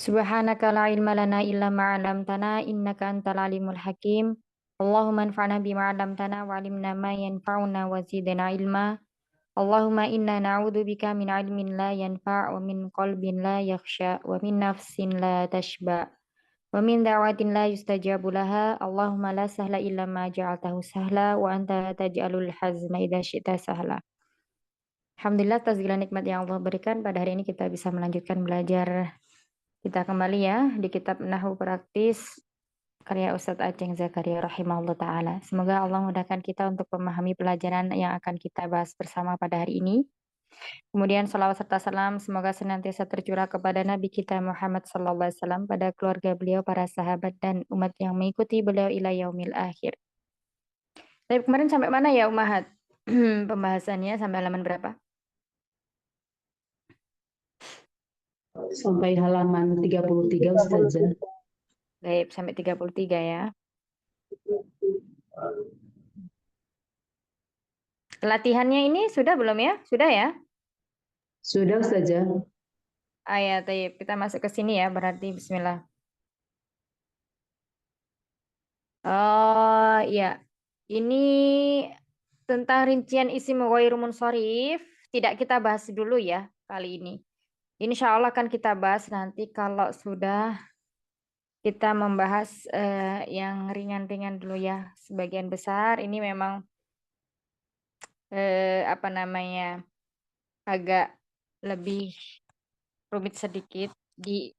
Subhanaka la ilma lana illa ma 'allamtana innaka antal alimul hakim. Allahumma anfa'na bima 'allamtana wa 'allimna ma yanfa'una wa zidna ilma. Allahumma inna na'udzubika min 'ilmin la yanfa' wa min qalbin la yakhsha wa min nafsin la tashba wa min da'watin la yustajabu laha. Allahumma la sahla illa ma ja'altahu sahla wa anta taj'alul hazna idza syi'ta sahla. Alhamdulillah atas segala nikmat yang Allah berikan, pada hari ini kita bisa melanjutkan belajar kita kembali ya di kitab Nahwu Praktis karya Ustadz Aceng Zakaria rahimahullah ta'ala. Semoga Allah mudahkan kita untuk memahami pelajaran yang akan kita bahas bersama pada hari ini. Kemudian salawat serta salam semoga senantiasa tercurah kepada Nabi kita Muhammad SAW, pada keluarga beliau, para sahabat, dan umat yang mengikuti beliau ila yaumil akhir. Tapi kemarin sampai mana ya Umahat? Pembahasannya sampai halaman berapa? Sampai halaman 33 Ustazah. Baik, sampai 33 ya. Latihannya ini sudah belum ya? Sudah ya? Sudah Ustazah. Ayat, kita masuk ke sini ya, berarti bismillah. Oh iya, ini tentang rincian isim ghairu munsharif tidak kita bahas dulu ya kali ini. Insya Allah akan kita bahas nanti kalau sudah kita membahas yang ringan-ringan dulu ya. Sebagian besar ini memang apa namanya agak lebih rumit sedikit di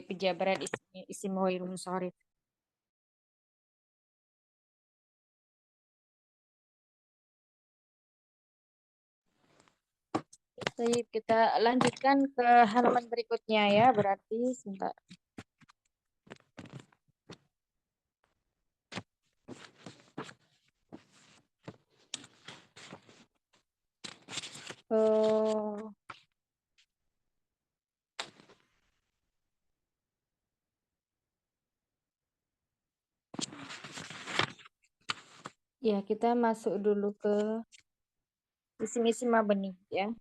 penjabaran isim ghairu munsharif. Baik, kita lanjutkan ke halaman berikutnya ya, berarti sebentar. Oh, ya kita masuk dulu ke isim-isim mabni ya.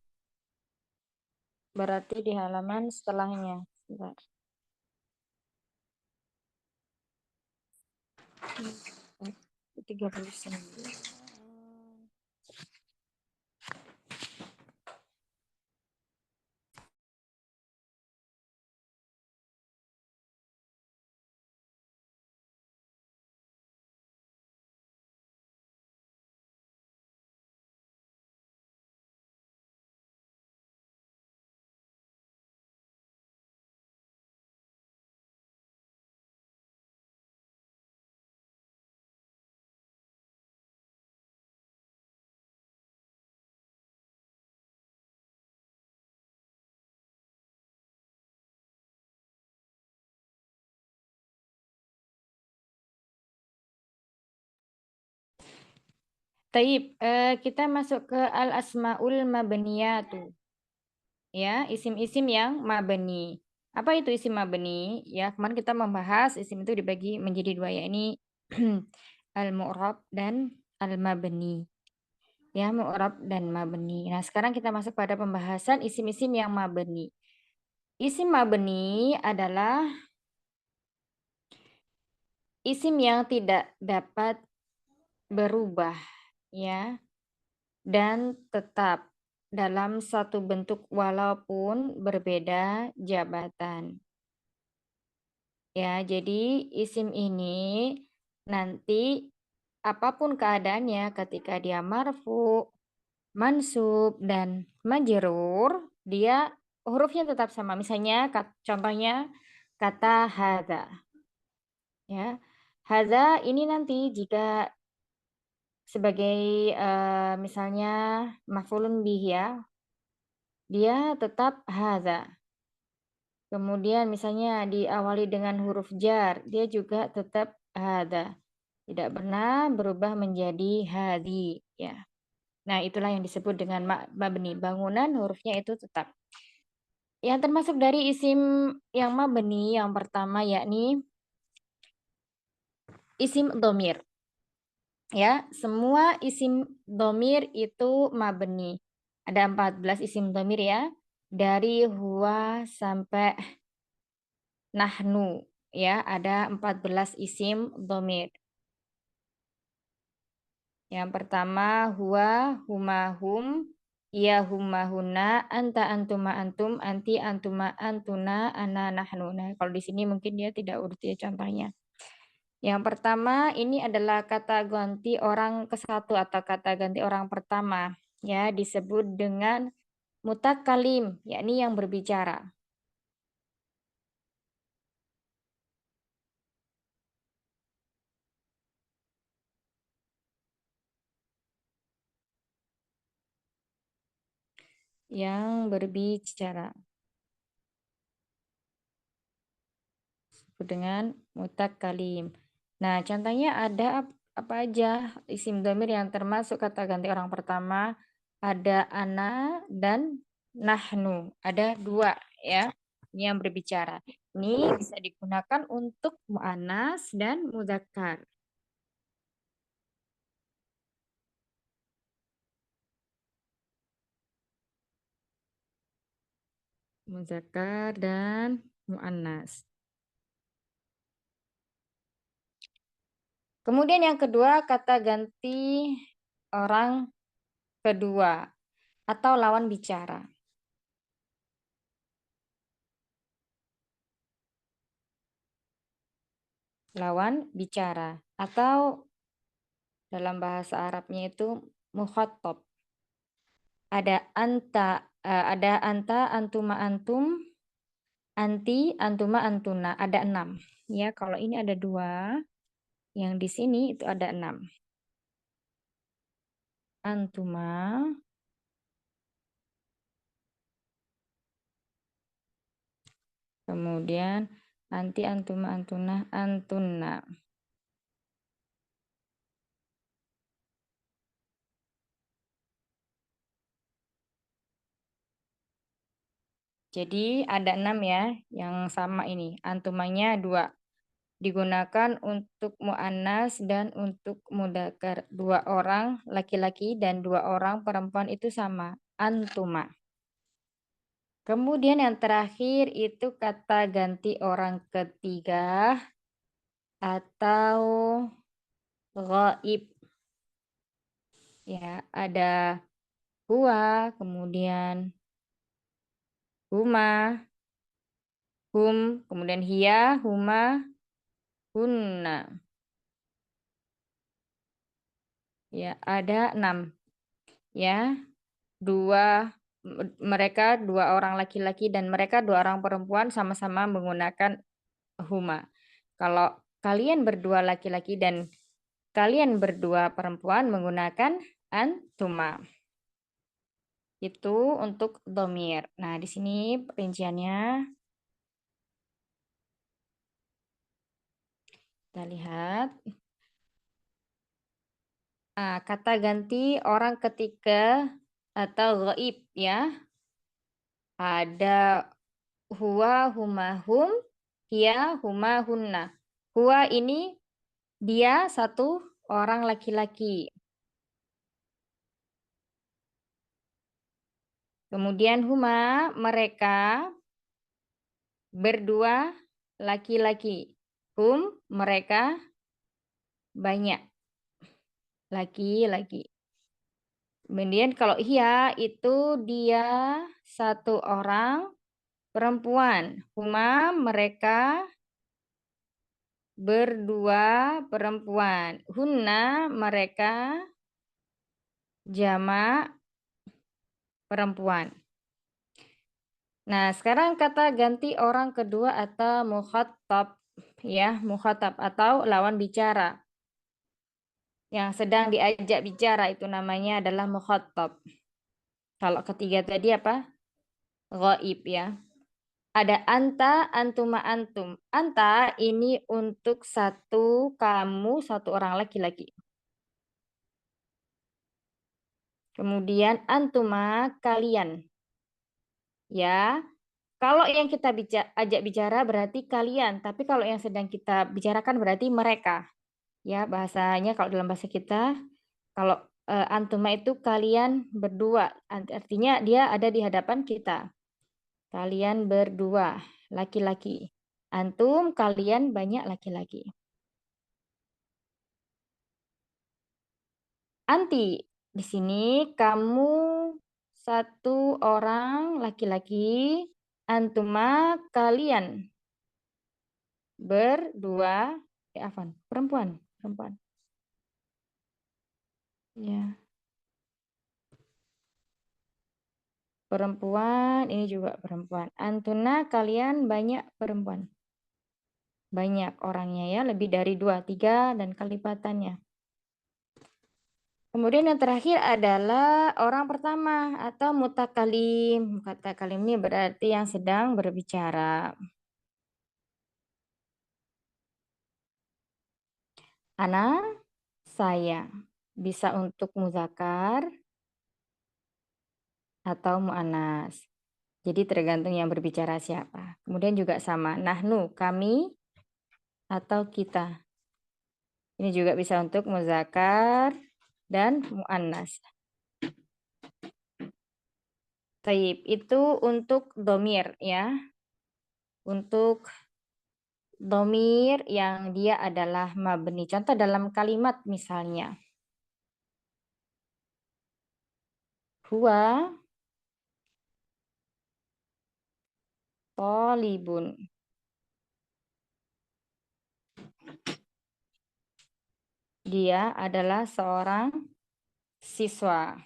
Berarti di halaman setelahnya. Sebentar. Hmm, 39. Taib, kita masuk ke al-asmaul mabniyatu. Ya, isim-isim yang mabni. Apa itu isim mabni? Ya, kemarin kita membahas isim itu dibagi menjadi dua, yakni al-mu'rab dan al-mabni. Ya, mu'rab dan mabni. Nah, sekarang kita masuk pada pembahasan isim-isim yang mabni. Isim mabni adalah isim yang tidak dapat berubah, ya, dan tetap dalam satu bentuk walaupun berbeda jabatan. Ya, jadi isim ini nanti apapun keadaannya, ketika dia marfu, mansub, dan majrur, dia hurufnya tetap sama. Misalnya contohnya kata hadza. Ya. Hadza ini nanti jika sebagai misalnya maf'ulun bih ya, dia tetap hadza. Kemudian misalnya diawali dengan huruf jar, dia juga tetap hadza. Tidak pernah berubah menjadi hadi ya. Nah, itulah yang disebut dengan mabni. Bangunan hurufnya itu tetap. Yang termasuk dari isim yang mabni yang pertama yakni isim domir. Ya, semua isim domir itu mabni. Ada 14 isim domir ya. Dari huwa sampai nahnu. Ya, ada 14 isim dhamir. Yang pertama huwa, huma, hum, iya, huma, huna, anta, antuma, antum, anti, antuma, antuna, ana, nahnu. Nah, kalau di sini mungkin dia tidak urut ya contohnya. Yang pertama ini adalah kata ganti orang ke satu atau kata ganti orang pertama, ya, disebut dengan mutakalim, yakni yang berbicara. Yang berbicara disebut dengan mutakalim. Nah, contohnya ada apa aja isim dhamir yang termasuk kata ganti orang pertama, ada ana dan nahnu. Ada dua ya yang berbicara. Ini bisa digunakan untuk mu'annas dan mudzakkar. Mudzakkar dan mu'annas. Kemudian yang kedua, kata ganti orang kedua atau lawan bicara. Lawan bicara atau dalam bahasa Arabnya itu mukhatab. Ada anta, antuma, antum, anti, antuma, antuna. Ada 6. Ya, kalau ini ada 2, yang di sini itu ada 6. Antuma, kemudian anti, antuma, antuna, antuna. Jadi ada 6 ya, yang sama ini. Antumanya 2. Digunakan untuk mu'annas dan untuk mudzakkar. 2 orang laki-laki dan 2 orang perempuan itu sama. Antuma. Kemudian yang terakhir itu kata ganti orang ketiga atau ghaib. Ya, ada huwa, kemudian huma, hum, kemudian hiya, huma, hunna. Ya, ada 6. Ya, mereka 2 orang laki-laki dan mereka 2 orang perempuan sama-sama menggunakan huma. Kalau kalian berdua laki-laki dan kalian berdua perempuan menggunakan antuma. Itu untuk domir. Nah, di sini perinciannya kita lihat. Kata ganti orang ketiga atau ghaib ya. Ada huwa, huma, hum, hiya, huma, hunna. Huwa ini dia 1 orang laki-laki. Kemudian huma, mereka berdua laki-laki. Hum, mereka banyak laki-laki. Kemudian kalau hiya itu dia 1 orang perempuan. Huma, mereka berdua perempuan. Hunna, mereka jamak perempuan. Nah, sekarang kata ganti orang kedua atau mukhatab ya, mukhatab atau lawan bicara. Yang sedang diajak bicara itu namanya adalah mukhatab. Kalau ketiga tadi apa? Ghaib ya. Ada anta, antuma, antum. Anta ini untuk 1 kamu, 1 orang laki-laki. Kemudian antuma, kalian. Ya, kalau yang kita ajak bicara berarti kalian, tapi kalau yang sedang kita bicarakan berarti mereka. Ya, bahasanya kalau dalam bahasa kita, kalau antuma itu kalian berdua, artinya dia ada di hadapan kita. Kalian berdua, laki-laki. Antum, kalian banyak laki-laki. Anti, di sini kamu satu orang laki-laki, antuma kalian berdua, afan, perempuan. Ya, perempuan, ini juga perempuan. Antuna kalian banyak perempuan. Banyak orangnya ya, lebih dari 2, 3 dan kelipatannya. Kemudian yang terakhir adalah orang pertama atau mutakalim. Mutakalim ini berarti yang sedang berbicara. Ana, saya. Bisa untuk muzakkar atau muannas. Jadi tergantung yang berbicara siapa. Kemudian juga sama. Nahnu, kami atau kita. Ini juga bisa untuk muzakkar dan muannas. Taib, itu untuk domir ya. Untuk domir yang dia adalah mabni. Contoh dalam kalimat misalnya. Huwa thalibun. Dia adalah seorang siswa.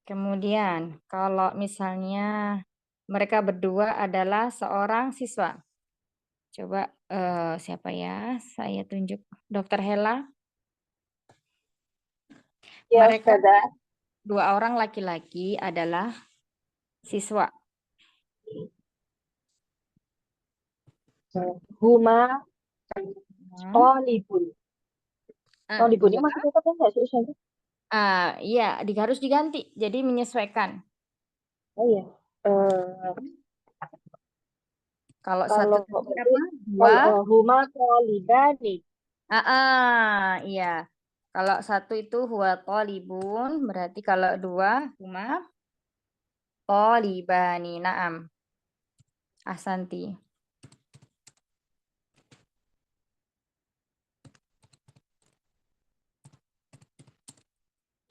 Kemudian kalau misalnya mereka berdua adalah seorang siswa. Coba siapa ya? Saya tunjuk Dokter Hela. Ya, Mereka Ustazah. 2 orang laki-laki adalah siswa. Huma thalibun. Thalibun ini Dua. masih tetap enggak sih, Ustazah? Iya, harus diganti. Jadi menyesuaikan. Oh iya. Kalau Kalau satu tadi berarti apa? Dua. huma thalibani. Iya. Kalau satu itu huwa thalibun, berarti kalau 2 huma thalibani. Naam. Ahsanti.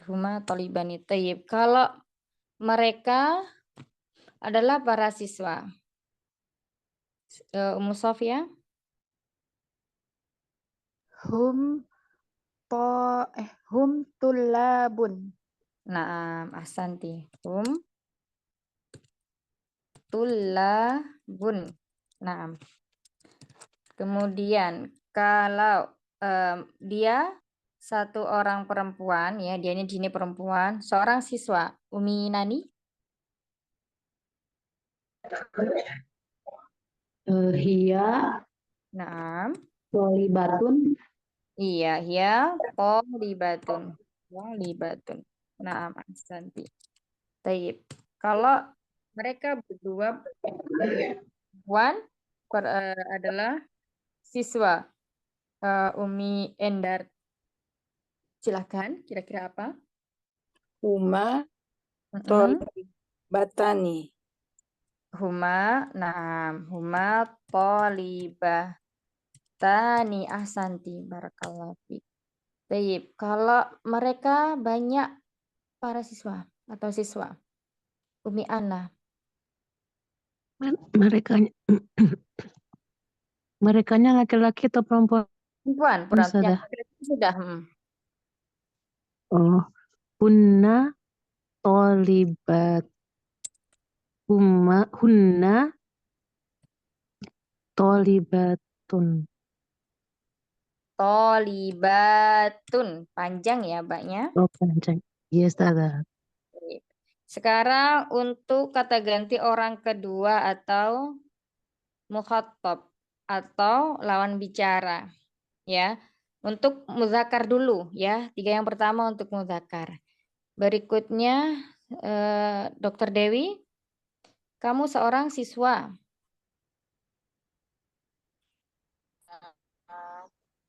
Huma thalibani. Tayyib. Kalau mereka adalah para siswa. Ummu Sofia? Hum tullabun. Naam, ahsanti. Hum tullabun. Naam. Kemudian kalau dia satu orang perempuan ya, dia ini perempuan, seorang siswa. Umi Nani? Hia Naam. tholibatun. Iya, ya, tholibatun. Tholibatun. Naam, ahsanti. Taib. Kalau mereka berdua perempuan adalah siswa. Umi Endar, silahkan. Kira-kira apa? Huma Mm-mm. batani. Huma tolibah tani ahsanti barakallahu fiik. Baik, kalau mereka banyak para siswa atau siswa. Umi Ana. Merekanya laki-laki atau perempuan? Perempuan, Ustazah. laki-laki sudah. Oh, hunna tolibat. Hunna tolibatun. Tolibatun, panjang ya baknya. Oh, panjang. Iya, Ustazah. Sekarang untuk kata ganti orang kedua atau mukhatab atau lawan bicara ya. Untuk muzakkar dulu ya. 3 yang pertama untuk muzakkar. Berikutnya Dokter Dewi, kamu seorang siswa.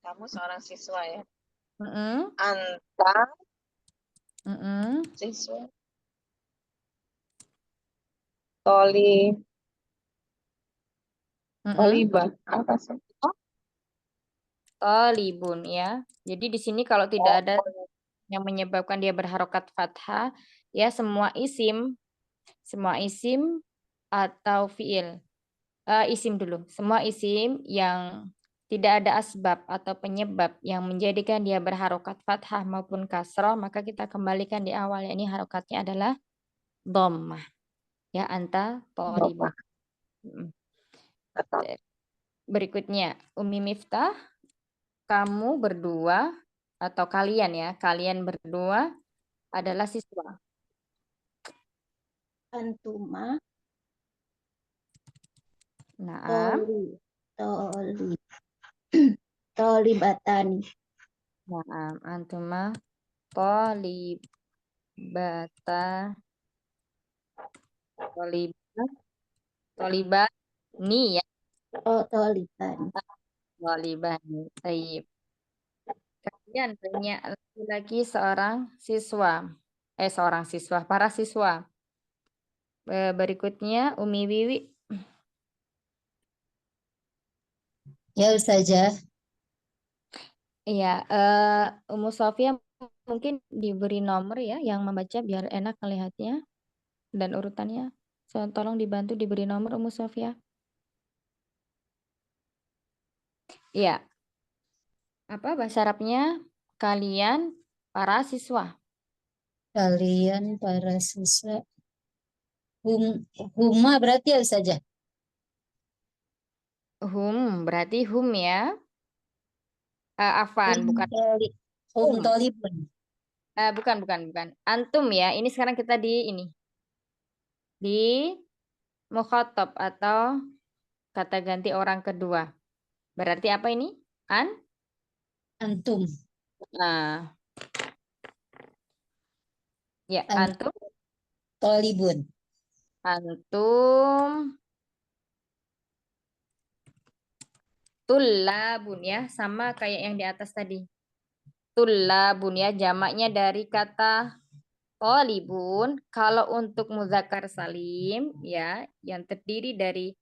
Kamu seorang siswa ya. Mm-mm. Anta Mm-mm. siswa. Toli Tolibat. Apa sih? Tolibun ya. Jadi di sini kalau tidak ada yang menyebabkan dia berharokat fathah, ya semua isim atau fiil. Isim dulu. Semua isim yang tidak ada asbab atau penyebab yang menjadikan dia berharokat fathah maupun kasroh, maka kita kembalikan di awal. Ini harokatnya adalah dhammah. Ya, anta tolibun. Mm. Berikutnya, Umi Miftah, kamu berdua atau kalian ya, kalian berdua adalah siswa. Antuma Naam. toli tolibatani. Naam, antuma tolibata tolibani ya, Oh, tolibani. tolibani. Baik. Kemudian punya lagi seorang siswa. Seorang siswa, para siswa. Berikutnya Umi Wiwi. Ya, Ustazah. Iya, Umu Sofia mungkin diberi nomor ya yang membaca biar enak melihatnya dan urutannya. So, tolong dibantu diberi nomor Umu Sofia. Iya. Apa bahasa Arabnya? Kalian para siswa. Kalian para siswa. Huma berarti ya, Ustazah. Berarti ya. Afan, bukan Tolibun. bukan. Antum ya. Ini sekarang kita di mukhatab atau kata ganti orang kedua. Berarti apa ini? Antum. Nah, ya, Antum. antum. Tolibun. Antum tullabun ya, sama kayak yang di atas tadi. Tullabun ya, jamaknya dari kata tolibun. Kalau untuk muzakkar salim ya, yang terdiri dari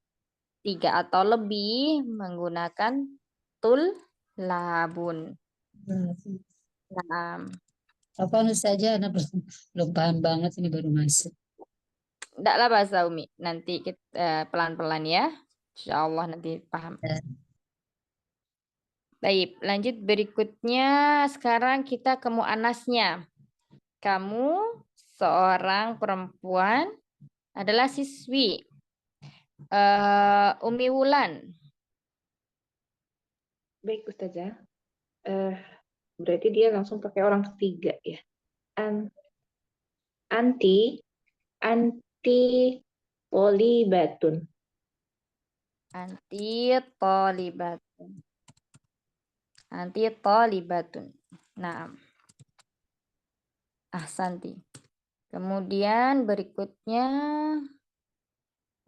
3 atau lebih menggunakan tullabun. Nah, Apa saja, anak belum paham banget, ini baru masuk. Enggaklah bahasa Umi. Nanti kita pelan-pelan ya. Insya Allah nanti paham. Baik, lanjut berikutnya. Sekarang kita ke mu'anasnya. Kamu seorang perempuan adalah siswi. Umi Wulan. Baik, Ustazah. Berarti dia langsung pakai orang ketiga ya. Anti tolibatun. Anti tolibatun. Anti tolibatun. Nah, ahsanti. Kemudian berikutnya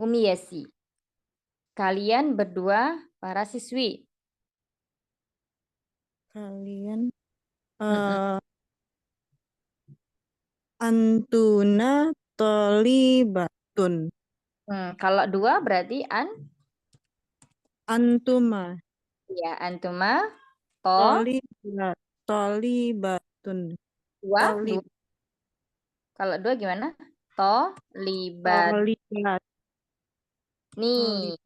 Umi Yasi. Kalian berdua para siswi. Kalian antuna tolibatun. Kalau dua berarti Antuma ya, antuma tolibatun. dua. Kalau dua gimana? Tolibat. Tolibat. Nih.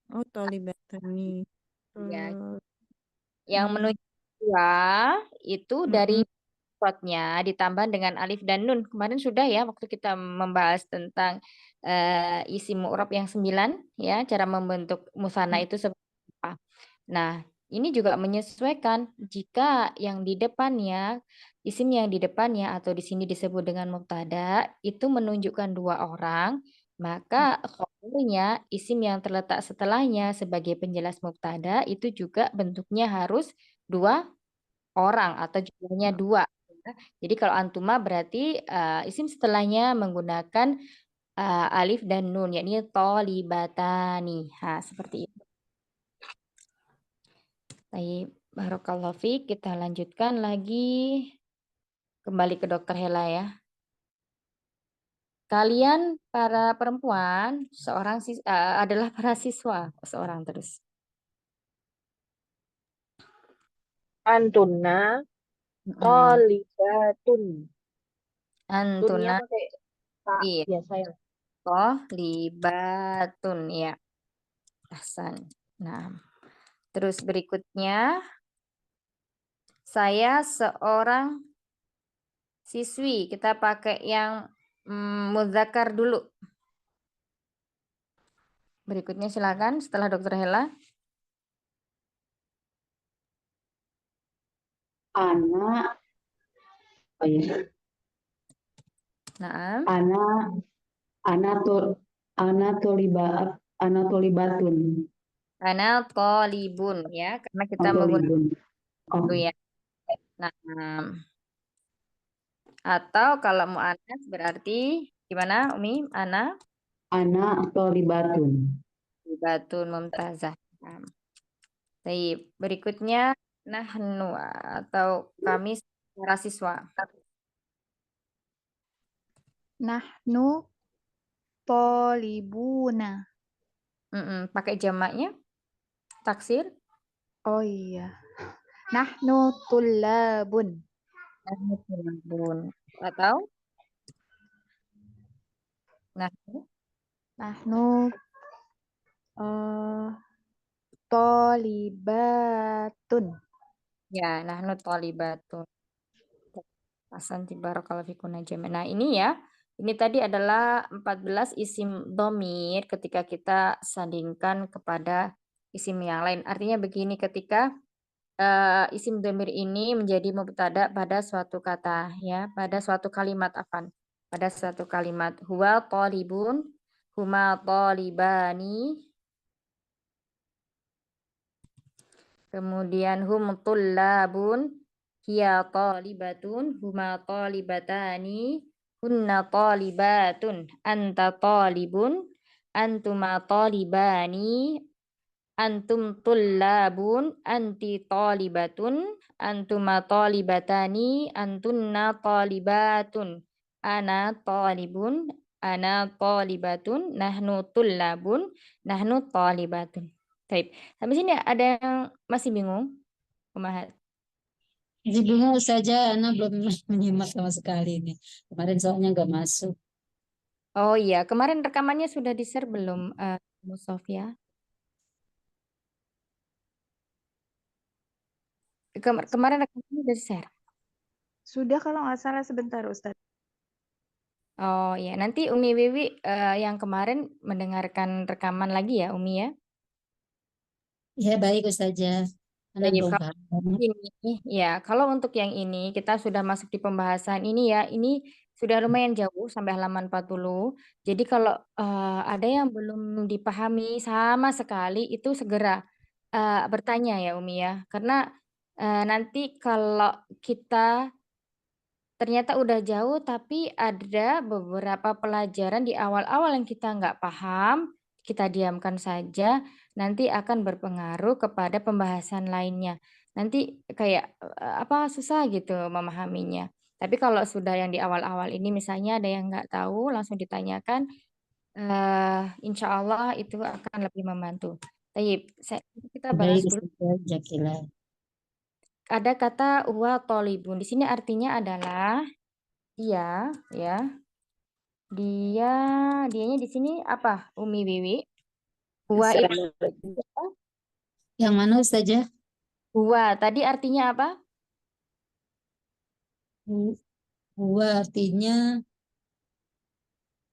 Oh, tolibatani. Ya. Yang menunjuk dua itu dari spotnya ditambah dengan alif dan nun. Kemarin sudah ya waktu kita membahas tentang isi mu'rab yang 9 ya, cara membentuk musanna itu seperti apa. Nah, ini juga menyesuaikan jika yang di depannya isim yang di depannya atau di sini disebut dengan mubtada itu menunjukkan 2 orang, maka khabarnya isim yang terletak setelahnya sebagai penjelas mubtada itu juga bentuknya harus 2 orang atau jumlahnya 2. Jadi kalau antuma berarti isim setelahnya menggunakan alif dan nun, yakni tolibatani. Seperti itu. Baik, barakallahu fiik. Kita lanjutkan lagi. Kembali ke Dokter Hela ya. Kalian para perempuan adalah para siswa, seorang terus. Antunna Mm-mm. tholibatun. Tunnya Antuna pakai tak iya. biasa ya. Tholibatun ya. Ahsan. Nah, terus berikutnya saya seorang siswi. Kita pakai yang mudzakkar dulu. Berikutnya silakan setelah Dr. Hela. Ana, oh ya, Nah, ana tolibatun. ana tolibun ya, karena kita Oh, menggunakan tolibun. Oh, itu ya. Nah, atau kalau mu'annas berarti gimana Umi? Ana ana tolibatun. batun mumtazah. Baik, berikutnya nahnu atau kami para siswa. Nahnu tolibuna. Pakai jamaknya taksir. Oh iya. Nahnu tullabun. Nahnu tulabun. Atau nahnu Nahnu tolibatun. ya nahnu tolibatun. Ahsanti barakallahu fikunna jami'an. Nah, ini ya. Ini tadi adalah 14 isim dhamir ketika kita sandingkan kepada isim yang lain. Artinya begini, ketika isim dhamir ini menjadi mubtada pada suatu kata ya, pada suatu kalimat pada suatu kalimat. Huwa thalibun, huma thalibani. Kemudian hum tullabun, hiya talibatun, huma talibatani, hunna talibatun, anta talibun, antuma talibani, antum tullabun, anti talibatun, antuma talibatani, antunna talibatun, ana talibun, ana talibatun, nahnu tullabun, nahnu talibatun. Baik, sampai sini ada yang masih bingung? Pemahat. Jadi bingung saja, Ana belum menyimak sama sekali ini. Kemarin soalnya nggak masuk. Oh iya, kemarin rekamannya sudah di-share belum, Musof ya? Kemarin rekamannya udah di-share. Sudah kalau nggak salah sebentar Ustaz. Oh iya, nanti Umi Wiwi yang kemarin mendengarkan rekaman lagi ya, Umi ya. Ya baik Ustazah. Ana Baik, belum kalau paham banget. ini ya, kalau untuk yang ini kita sudah masuk di pembahasan ini ya, ini sudah lumayan jauh sampai halaman 40. Jadi kalau ada yang belum dipahami sama sekali itu segera bertanya ya Umi ya. Karena nanti kalau kita ternyata udah jauh tapi ada beberapa pelajaran di awal-awal yang kita nggak paham, kita diamkan saja, nanti akan berpengaruh kepada pembahasan lainnya. Nanti kayak susah gitu memahaminya. Tapi kalau sudah yang di awal-awal ini misalnya ada yang nggak tahu langsung ditanyakan, insya Allah itu akan lebih membantu. Baik, kita bahas Baik dulu. Ustazah Jakila. Ada kata huwa tolibun. Di sini artinya adalah dia, ya. Dianya di sini apa? Umi Wiwi. Huwa itu Yang mana Ustazah? huwa. Tadi artinya apa? Huwa artinya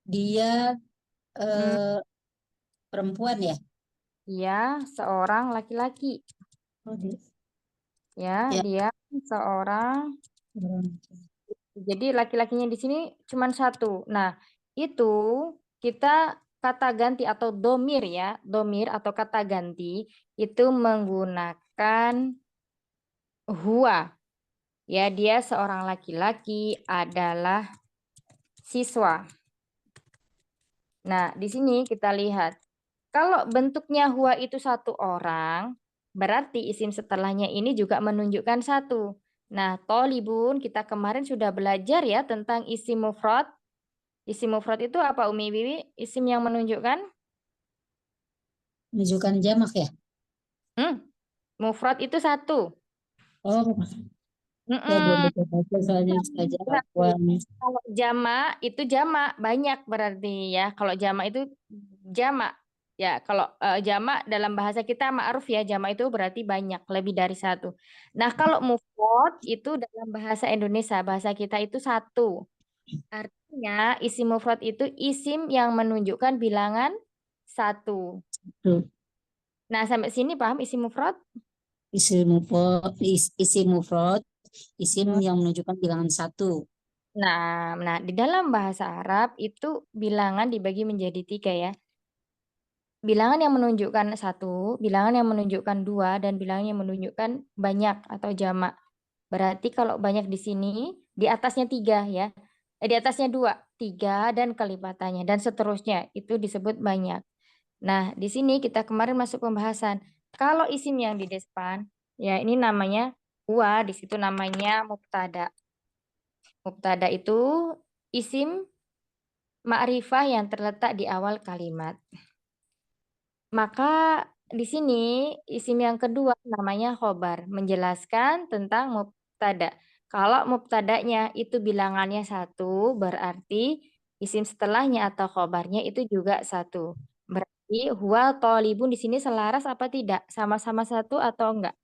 dia perempuan ya? Dia seorang laki-laki. Oh, dia. Ya, Ya. dia seorang. Jadi laki-lakinya di sini cuma satu. Nah, itu kita kata ganti atau domir ya. Domir atau kata ganti itu menggunakan huwa. Ya, dia seorang laki-laki adalah siswa. Nah, di sini kita lihat. Kalau bentuknya huwa itu satu orang, berarti isim setelahnya ini juga menunjukkan satu. Nah, tolibun kita kemarin sudah belajar ya tentang isim mufrad. Isim mufrad itu apa Umi Wiwi? Isim yang menunjukkan? Menunjukkan jamak ya. Mufrad itu satu. Oh, saya belum Mm-mm. baca soalnya saja Berarti Afwan. kalau jamak itu jamak banyak berarti ya. Kalau jamak itu jamak. Ya, kalau jamak dalam bahasa kita ma'ruf ya, jamak itu berarti banyak, lebih dari satu. Nah, kalau mufrad itu dalam bahasa Indonesia, bahasa kita itu satu. Artinya isim mufrad itu isim yang menunjukkan bilangan satu. Tuh, Nah, sampai sini paham isim mufrad? isim mufrad, isim yang menunjukkan bilangan satu. Nah, di dalam bahasa Arab itu bilangan dibagi menjadi tiga ya. Bilangan yang menunjukkan satu, bilangan yang menunjukkan dua, dan bilangan yang menunjukkan banyak atau jamak. Berarti kalau banyak di sini, di atasnya tiga ya. Di atasnya dua, tiga, dan kelipatannya, dan seterusnya. Itu disebut banyak. Nah, di sini kita kemarin masuk pembahasan. Kalau isim yang di depan, ya ini namanya huwa, di situ namanya mubtada. Mubtada itu isim ma'rifah yang terletak di awal kalimat. Maka di sini isim yang kedua namanya khobar, menjelaskan tentang mubtada. Kalau mubtadanya itu bilangannya satu, berarti isim setelahnya atau khobarnya itu juga satu. Berarti huwa tolibun di sini selaras apa tidak? Sama-sama satu atau enggak?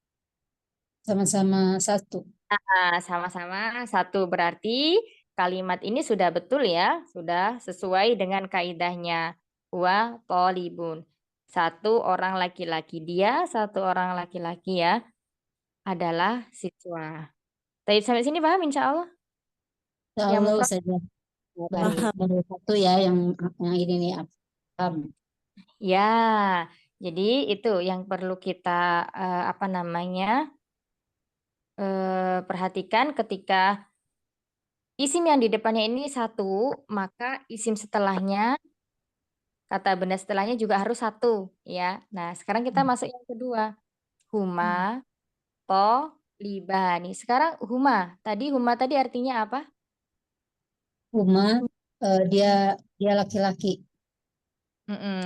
Sama-sama satu. Nah, sama-sama satu berarti kalimat ini sudah betul ya, sudah sesuai dengan kaidahnya. Huwa tolibun. Satu orang laki-laki, dia satu orang laki-laki ya adalah siswa. Tapi sampai sini paham insya Allah? Insya Yang Allah mufrad saja baru Paham. baru satu ya yang ini nih paham. ya. Jadi itu yang perlu kita apa namanya perhatikan ketika isim yang di depannya ini satu, maka isim setelahnya kata benda setelahnya juga harus satu ya. Nah, sekarang kita masuk yang kedua. Huma to libani. Sekarang huma tadi artinya apa? Uma dia laki-laki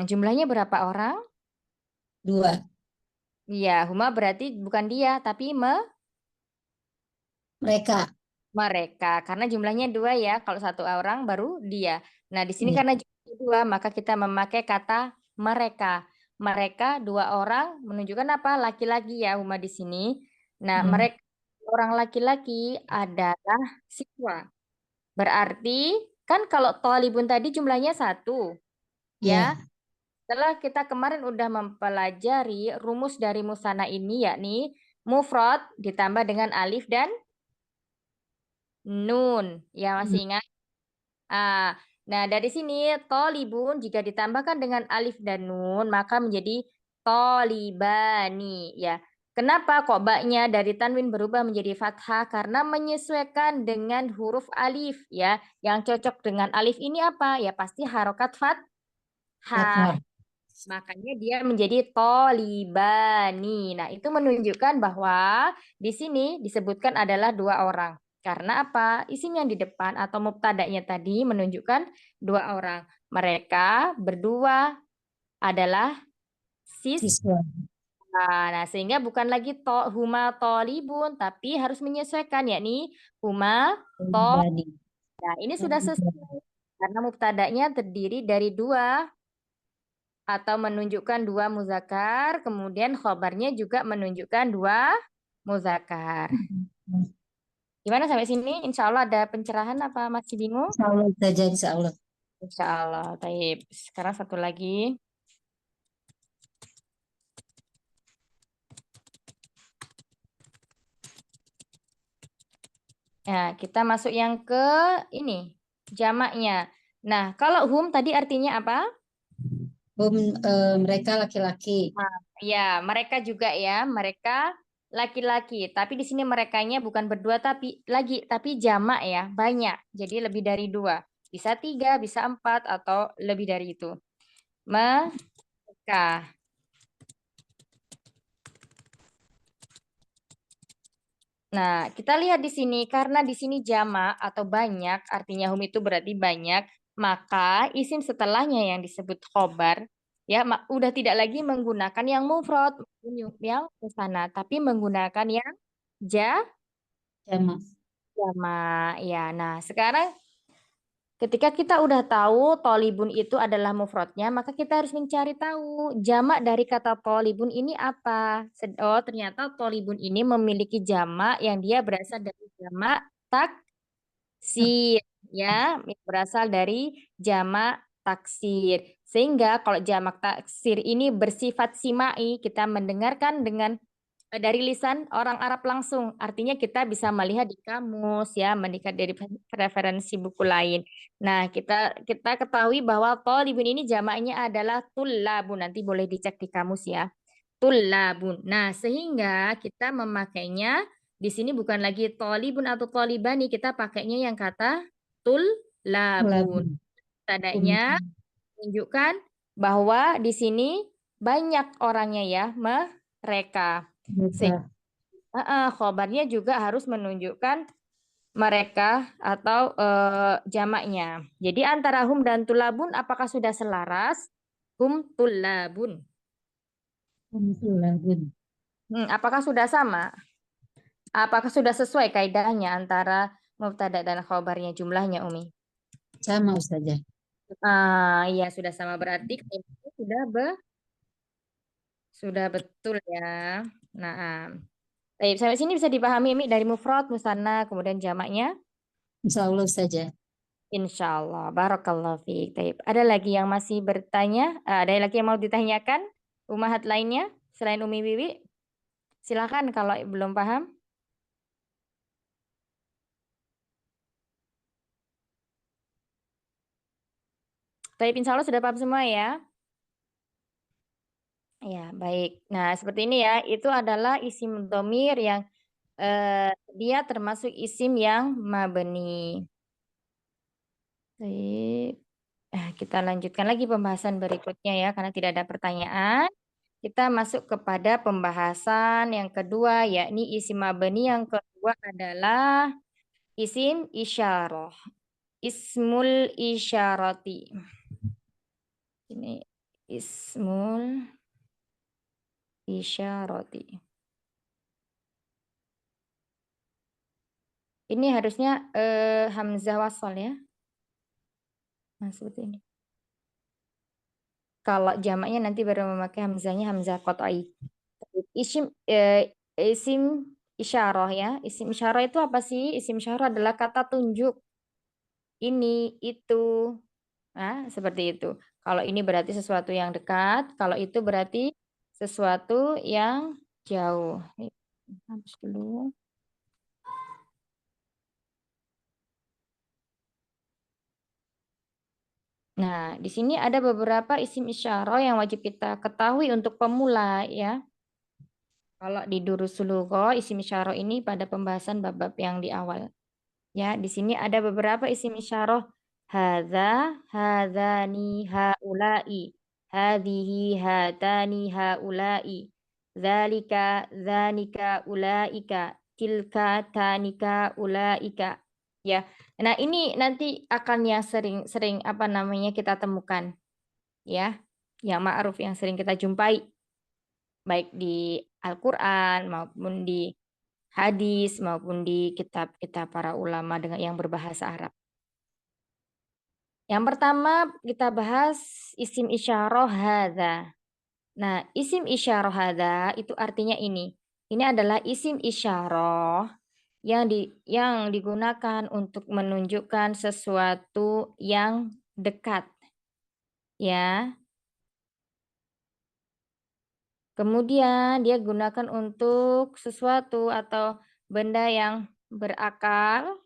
Jumlahnya berapa orang? dua Iya, huma berarti bukan dia, tapi mereka. mereka. Karena jumlahnya dua ya. Kalau satu orang baru dia. Nah, di sini Iya. karena jumlahnya dua, maka kita memakai kata mereka. Mereka dua orang menunjukkan apa? Laki-laki ya, huma di sini. Nah, Hmm. mereka orang laki-laki adalah siswa. Berarti kan kalau tolibun tadi jumlahnya satu. Ya, Ya, setelah kita kemarin udah mempelajari rumus dari musana ini yakni mufrad ditambah dengan alif dan nun. Ya masih ingat? Ah, nah dari sini tolibun jika ditambahkan dengan alif dan nun maka menjadi tolibani. Ya, kenapa kok baknya dari tanwin berubah menjadi fathah? Karena menyesuaikan dengan huruf alif ya. Yang cocok dengan alif ini apa? Ya pasti harokat fathah. fathah. Makanya dia menjadi tolibani. Nah, itu menunjukkan bahwa di sini disebutkan adalah dua orang. Karena apa? Isim yang di depan atau mubtada'nya tadi menunjukkan dua orang. Mereka berdua adalah siswa. Siswa. Nah, sehingga bukan lagi huma tolibun, tapi harus menyesuaikan, yakni huma to. Pribadi. Nah, ini sudah sesuai. Karena mubtada'nya terdiri dari dua atau menunjukkan dua muzakkar, kemudian khobarnya juga menunjukkan dua muzakkar. Gimana sampai sini? Insya Allah ada pencerahan apa masih bingung? Insya Allah saja, insya Allah. Insya Allah. Taib. Sekarang satu lagi. Nah, kita masuk yang ke ini, jamaknya. Nah, kalau hum tadi artinya apa? Mereka laki-laki. Ya, mereka juga ya, mereka laki-laki. Tapi di sini merekanya bukan berdua tapi jamak ya, banyak. Jadi lebih dari dua. Bisa tiga, bisa empat, atau lebih dari itu. Mereka. Nah, kita lihat di sini karena di sini jamak atau banyak, artinya hum itu berarti banyak, maka isim setelahnya yang disebut khobar ya udah tidak lagi menggunakan yang mufrad, yang musanna, tapi menggunakan yang Jamak. jamak ya. Nah, sekarang ketika kita udah tahu tolibun itu adalah mufradnya, maka kita harus mencari tahu jamak dari kata tolibun ini apa. Oh, ternyata tolibun ini memiliki jamak yang dia berasal dari jamak taksir, ya, berasal dari jamak taksir. Sehingga kalau jamak taksir ini bersifat simai, kita mendengarkan dari lisan orang Arab langsung. Artinya kita bisa melihat di kamus ya, melihat dari referensi buku lain. Nah, kita ketahui bahwa tolibun ini jamaknya adalah tullabun. Nanti boleh dicek di kamus ya. Tullabun. Nah, sehingga kita memakainya di sini bukan lagi tolibun atau tolibani, kita pakainya yang kata tullabun. Tandanya menunjukkan bahwa di sini banyak orangnya ya, mereka. Khobarnya juga harus menunjukkan mereka atau jamaknya. Jadi antara hum dan tulabun apakah sudah selaras? Hum tulabun. Apakah sudah sama? Apakah sudah sesuai kaidahnya antara mubtada dan khobarnya jumlahnya, Umi? Sama Ustazah. Iya sudah sama, berarti kaidahnya sudah betul ya. Nah, sampai sini bisa dipahami Mi dari mufrad, musanna, kemudian jamaknya? Insya Allah saja. Insya Allah. Barakallahu fiik. Taib. Ada lagi yang masih bertanya? Ada lagi yang mau ditanyakan? Umahat lainnya selain Umi Wiwi? Silakan kalau belum paham. Taib, insya Allah sudah paham semua ya? Ya, baik. Nah, seperti ini ya. Itu adalah isim dhamir yang dia termasuk isim yang mabni. Baik. Kita lanjutkan lagi pembahasan berikutnya ya, karena tidak ada pertanyaan. Kita masuk kepada pembahasan yang kedua, yakni isim mabni yang kedua adalah isim isyarah. Ismul isyarati. Ini ismul isyarati. Ini harusnya hamzah wasal ya. Nah, seperti ini. Kalau jamaknya nanti baru memakai hamzahnya hamzah qat'i. Isim isyarah ya. Isim isyarah itu apa sih? Isim isyarah adalah kata tunjuk. Ini, itu. Nah, seperti itu. Kalau ini berarti sesuatu yang dekat, kalau itu berarti sesuatu yang jauh. Hapus dulu. Nah, di sini ada beberapa isim isyarah yang wajib kita ketahui untuk pemula ya. Kalau di Durusul Lughah, isim isyarah ini pada pembahasan bab-bab yang di awal. Ya, di sini ada beberapa isim isyarah. Hadza, hadzani, haula'i. Hadhihi, hatani, haula'i. Dzalika, dzanika, ulaika. Tilka, tanika, ulaika. Ya. Nah, ini nanti akan yang sering apa namanya kita temukan. Ya. Yang ma'ruf yang sering kita jumpai baik di Al-Qur'an maupun di hadis maupun di kitab-kitab para ulama dengan yang berbahasa Arab. Yang pertama kita bahas isim isyarah hadza. Nah, isim isyarah hadza itu artinya ini. Ini adalah isim isyarah yang digunakan untuk menunjukkan sesuatu yang dekat. Ya. Kemudian dia gunakan untuk sesuatu atau benda yang berakal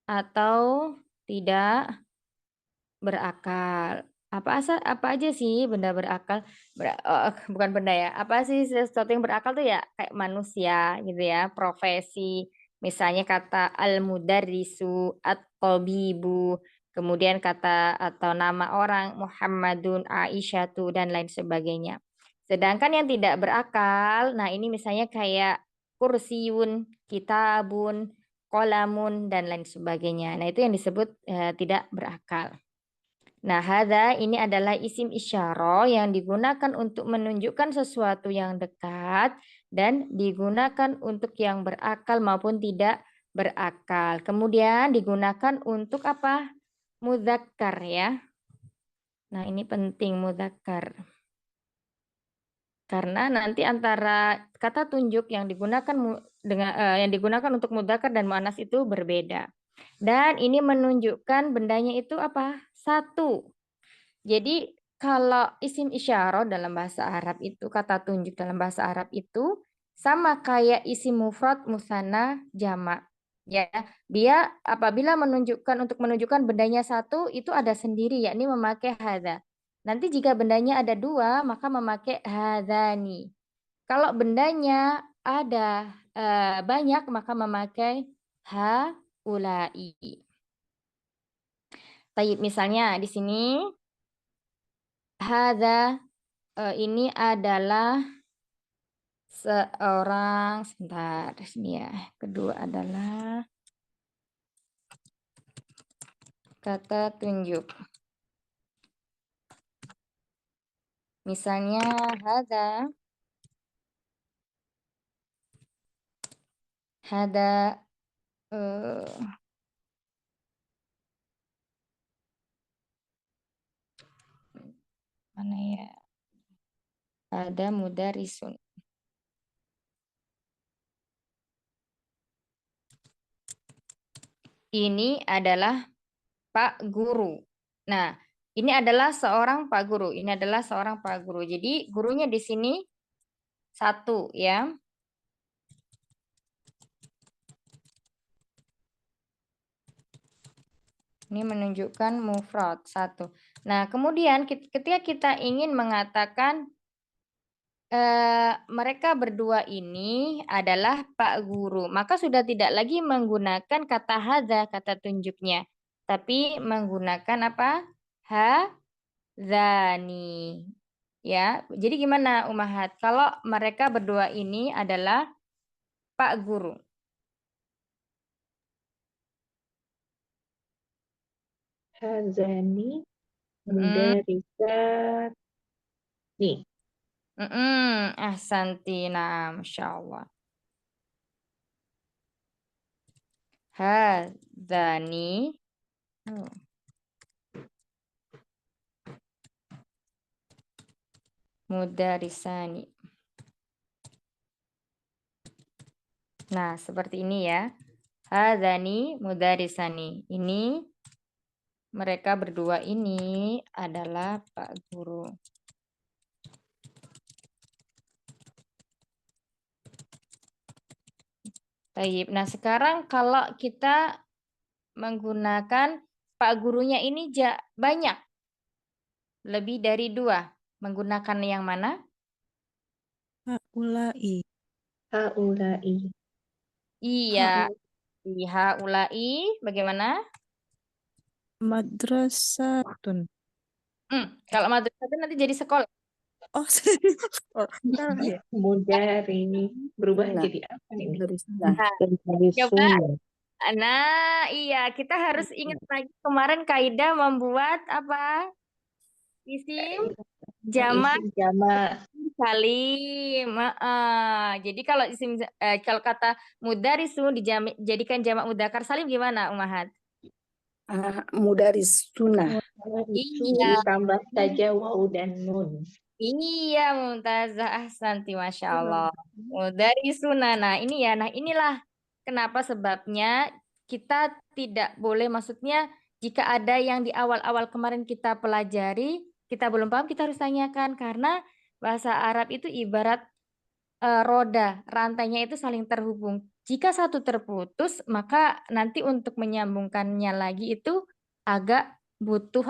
atau tidak berakal. Apa aja sih benda berakal? Bukan benda ya. Apa sih sesuatu yang berakal tuh ya kayak manusia gitu ya, profesi. Misalnya kata al-mudarrisu, at-tabibu, kemudian kata atau nama orang Muhammadun, Aisyatu dan lain sebagainya. Sedangkan yang tidak berakal, nah ini misalnya kayak kursiun, kitabun, qalamun, dan lain sebagainya. Nah, itu yang disebut tidak berakal. Nah, hadza ini adalah isim isyarah yang digunakan untuk menunjukkan sesuatu yang dekat dan digunakan untuk yang berakal maupun tidak berakal. Kemudian digunakan untuk apa? Mudzakkar ya. Nah, ini penting mudzakkar. Karena nanti antara kata tunjuk yang digunakan yang digunakan untuk mudzakkar dan muannas itu berbeda. Dan ini menunjukkan bendanya itu apa? Satu. Jadi kalau isim isyarah dalam bahasa Arab itu, kata tunjuk dalam bahasa Arab itu sama kayak isim mufrad, musanna, jamak. Ya, dia apabila untuk menunjukkan bendanya satu itu ada sendiri, yakni memakai hadza. Nanti jika bendanya ada dua, maka memakai hadzani. Kalau bendanya ada banyak, maka memakai haulai. Tayyib, misalnya di sini hadza ini adalah seorang, sebentar di sini ya. Kedua adalah kata tunjuk. Misalnya hadza mana ya? Ada mudarisun. Ini adalah Pak Guru. Nah, ini adalah seorang Pak Guru. Ini adalah seorang Pak Guru. Jadi gurunya di sini satu ya. Ini menunjukkan mufrad satu. Nah, kemudian ketika kita ingin mengatakan mereka berdua ini adalah Pak Guru, maka sudah tidak lagi menggunakan kata hadza, kata tunjuknya, tapi menggunakan apa? Hadzani. Ya, jadi gimana Umahat? Kalau mereka berdua ini adalah Pak Guru. Hazani mudarisat nih. Ahsanti, nah, Masya Allah. Hadzani. Mudarisani. Nah, seperti ini ya. Hadzani mudarisani. Ini mereka berdua ini adalah Pak Guru. Taib. Nah, sekarang kalau kita menggunakan Pak Gurunya ini banyak. Lebih dari dua. Menggunakan yang mana? Haulai. Haulai. Iya. Haulai. Bagaimana? Madrasatun. Kalau madrasah nanti jadi sekolah. Oh, serius. Sekarang ya. Mudari berubah Nah. jadi apa ini? Coba. Nah, iya, kita harus ingat lagi kemarin Kaidah membuat apa? Isim jamak salim. Jadi kalau kalau kata mudarisu dijadikan jamak mudzakkar salim gimana, Umahat? Mudarisuna. Iya. Ditambah saja waw dan nun. Iya, Mumtazah, ahsanti, Masya Allah. Mudarisuna. Nah, ini ya. Nah, inilah kenapa sebabnya kita tidak boleh, maksudnya jika ada yang di awal-awal kemarin kita pelajari, kita belum paham, kita harus tanyakan. Karena bahasa Arab itu ibarat roda, rantainya itu saling terhubung. Jika satu terputus, maka nanti untuk menyambungkannya lagi itu agak butuh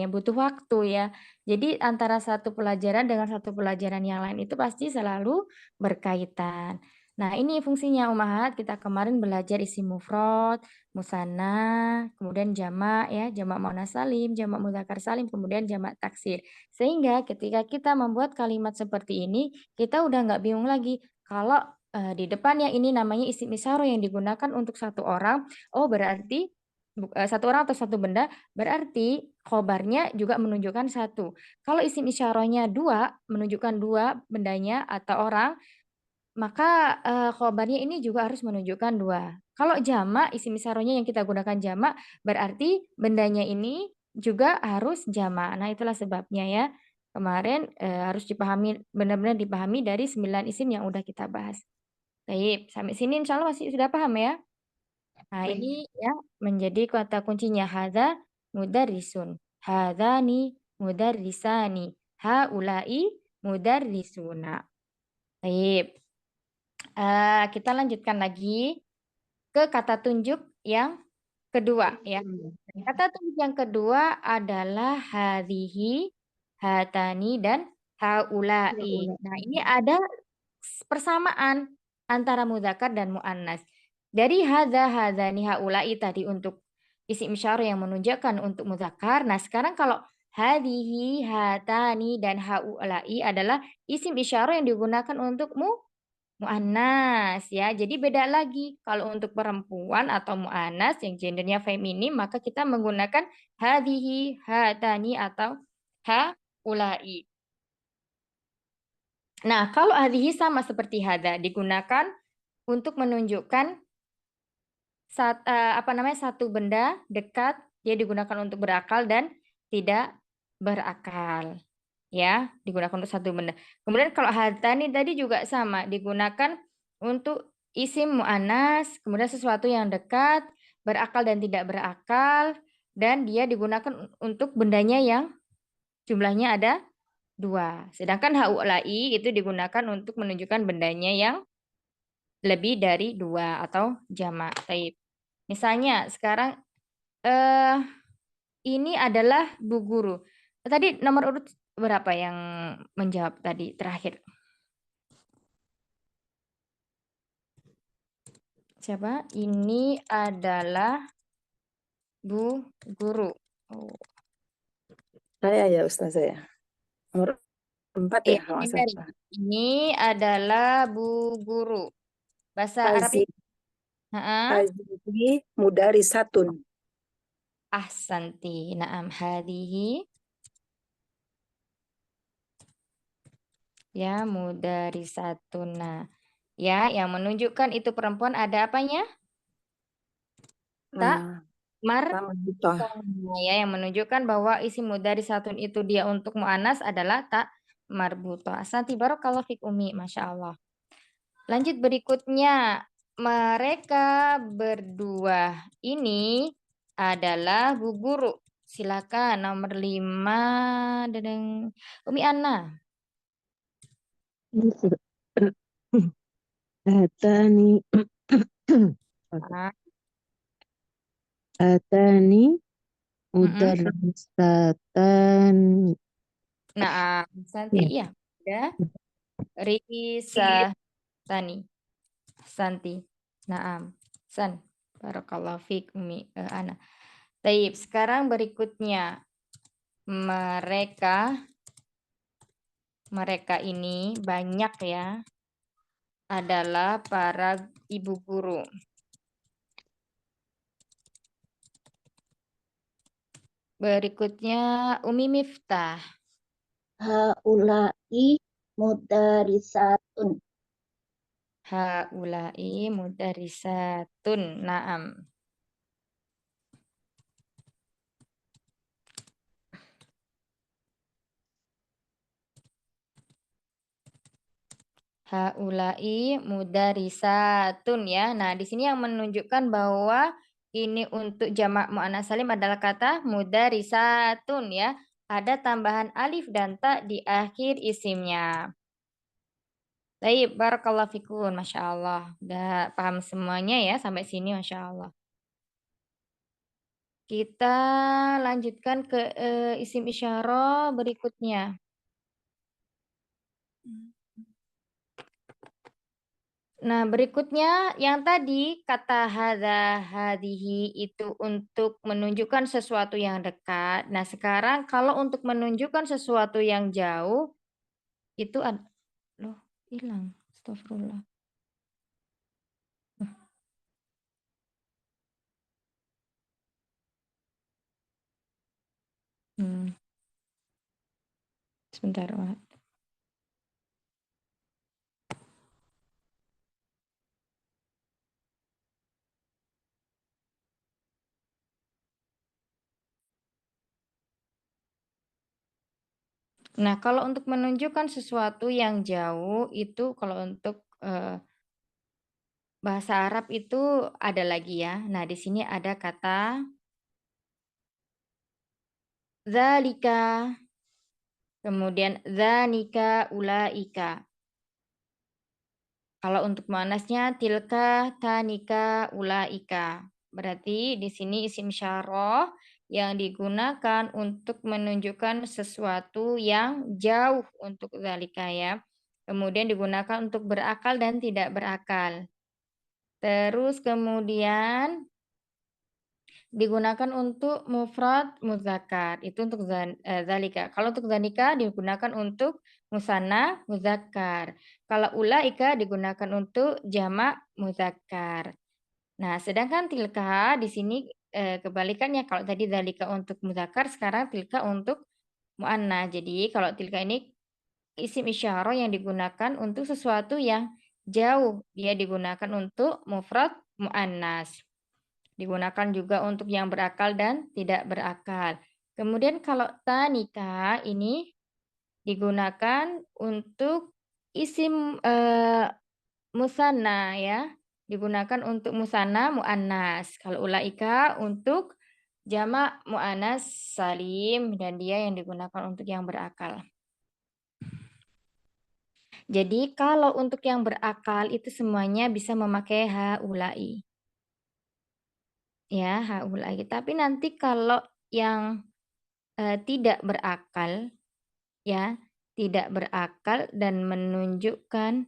butuh waktu ya. Jadi antara satu pelajaran dengan satu pelajaran yang lain itu pasti selalu berkaitan. Nah, ini fungsinya Umahat. Kita kemarin belajar isim mufrad, musanna, kemudian jamak ya, jamak muannas salim, jamak mudzakkar salim, kemudian jamak taksir. Sehingga ketika kita membuat kalimat seperti ini, kita udah nggak bingung lagi kalau di depan yang ini namanya isim isyarah yang digunakan untuk satu orang, oh berarti satu orang atau satu benda, berarti khobarnya juga menunjukkan satu. Kalau isim isyarahnya dua, menunjukkan dua bendanya atau orang, maka khobarnya ini juga harus menunjukkan dua. Kalau jamak, isim isyarahnya yang kita gunakan jamak, berarti bendanya ini juga harus jamak. Nah, itulah sebabnya ya. Kemarin harus dipahami, benar-benar dipahami dari 9 isim yang udah kita bahas. Baik, sampai sini insya Allah masih sudah paham ya. Nah, Baik. ini ya menjadi kata kuncinya hadza mudarrisun, hadzani mudarrisani, haula'i mudarrisuna. Baik. Kita lanjutkan lagi ke kata tunjuk yang kedua ya. Kata tunjuk yang kedua adalah hadhihi, hatani, dan haula'i. Nah, ini ada persamaan antara mudzakkar dan muannas. Dari hadza, hadzani, haula'i tadi untuk isim isyarah yang menunjukkan untuk mudzakkar. Nah, sekarang kalau hadhihi, hatani, dan haula'i adalah isim isyarah yang digunakan untuk muannas ya. Jadi beda lagi. Kalau untuk perempuan atau muannas yang gendernya feminim maka kita menggunakan hadhihi, hatani, atau haula'i. Nah, kalau hadhihi sama seperti hadza digunakan untuk menunjukkan satu benda dekat, dia digunakan untuk berakal dan tidak berakal. Ya, digunakan untuk satu benda. Kemudian kalau hatani tadi juga sama, digunakan untuk isim muannas, kemudian sesuatu yang dekat, berakal dan tidak berakal, dan dia digunakan untuk bendanya yang jumlahnya ada 2. Sedangkan haula'i itu digunakan untuk menunjukkan bendanya yang lebih dari 2 atau jamak. Taib. Misalnya sekarang ini adalah Bu Guru. Tadi nomor urut berapa yang menjawab tadi terakhir? Siapa? Ini adalah Bu Guru. Oh. Saya ya Ustazah ya. Nomor 4 ya kalau nggak Benar. salah. Ini adalah Bu Guru. Bahasa Arabnya? Hazihi mudarisatun. Ahsanti. Naam hadihi. Ya, mudarisatun. Nah, ya, yang menunjukkan itu perempuan ada apanya? Tak Marbuthah. ya, yang menunjukkan bahwa isim mudarisatun itu dia untuk mu'anas adalah tak marbuthah. Ahsanti barakallahu fik Umi, Masya Allah. Lanjut berikutnya, mereka berdua ini adalah Bu Guru. Silakan nomor 5 Dedeng Umi Anna. Atani Ah, Atani mudarrisatan. Nah, Santi Ya. ya. Udah. Risa Tani. Santi. Naam. San. Barakallahu fiik Umi Ana. Taib, sekarang berikutnya mereka ini banyak ya adalah para ibu guru. Berikutnya Umi Miftah. Haula'i mudarisatun. Haula'i mudarisatun. Naam. Haula'i mudarisatun ya. Nah, di sini yang menunjukkan bahwa ini untuk jamak muannats salim adalah kata mudarisatun ya. Ada tambahan alif dan ta di akhir isimnya. Baik, barakallahu fikun, Masya Allah. Udah paham semuanya ya sampai sini, Masya Allah. Kita lanjutkan ke isim isyarah berikutnya. Nah, berikutnya yang tadi kata hadza hadihi itu untuk menunjukkan sesuatu yang dekat. Nah, sekarang kalau untuk menunjukkan sesuatu yang jauh itu loh, hilang. Astagfirullah. Sebentar, Wak. Nah, kalau untuk menunjukkan sesuatu yang jauh itu kalau untuk bahasa Arab itu ada lagi ya. Nah, di sini ada kata zalika, kemudian zanika, ulaika. Kalau untuk muannasnya tilka, tanika, ulaika. Berarti di sini isim syarah yang digunakan untuk menunjukkan sesuatu yang jauh untuk zalika ya. Kemudian digunakan untuk berakal dan tidak berakal. Terus kemudian digunakan untuk mufrad muzakkar. Itu untuk zalika. Kalau untuk zanika digunakan untuk musanna muzakkar. Kalau ulaika digunakan untuk jamak muzakkar. Nah, sedangkan tilka di sini kebalikannya. Kalau tadi zalika untuk muzakkar, sekarang tilka untuk muannas. Jadi kalau tilka ini isim isyarah yang digunakan untuk sesuatu yang jauh. Dia digunakan untuk mufrad muannas. Digunakan juga untuk yang berakal dan tidak berakal. Kemudian kalau tanika ini digunakan untuk isim musanna ya. Digunakan untuk musanna muannas. Kalau ulaika untuk jamak muannas salim dan dia yang digunakan untuk yang berakal. Jadi kalau untuk yang berakal itu semuanya bisa memakai haulai. Ya, haulai. Tapi nanti kalau yang tidak berakal, ya, tidak berakal dan menunjukkan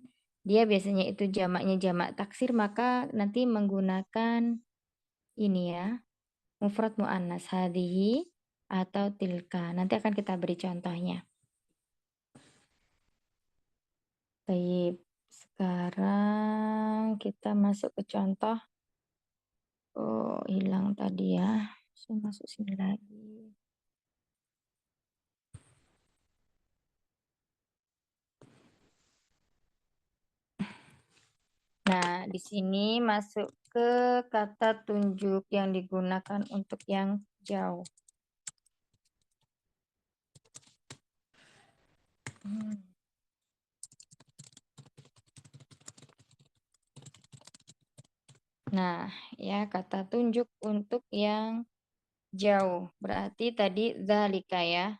dia biasanya itu jamaknya jamak taksir, maka nanti menggunakan ini ya, mufrad muannas hadhihi atau tilka. Nanti akan kita beri contohnya. Baik, sekarang kita masuk ke contoh. Oh, hilang tadi ya. Saya masuk sini lagi. Nah, di sini masuk ke kata tunjuk yang digunakan untuk yang jauh. Nah, ya kata tunjuk untuk yang jauh. Berarti tadi zalika ya.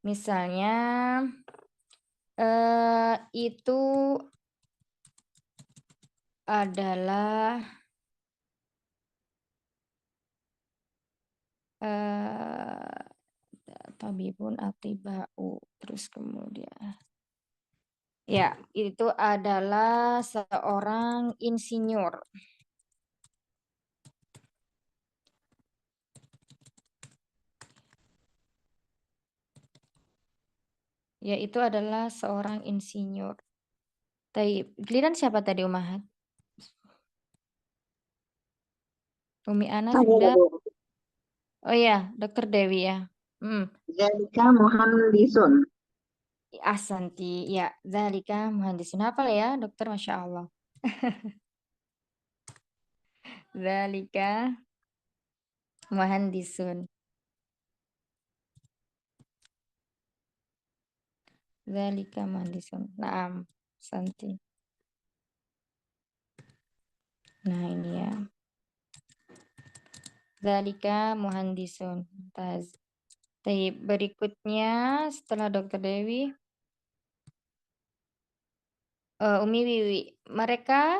Misalnya itu adalah tabibun atibau. Terus kemudian ya, itu adalah seorang insinyur. Ya, itu adalah seorang insinyur. Giliran siapa tadi, Umahat? Umi Ana sudah. Oh ya, Dokter Dewi ya. Zalika muhandisun. Ahsanti. Ya, zalika muhandisun. Hafal ya, dokter, Masya Allah. Zalika muhandisun. Zalika muhandisun. Naam, santi. Nah, ini ya. Zalika muhandisun. Berikutnya setelah Dokter Dewi, Umi Wiwi. Mereka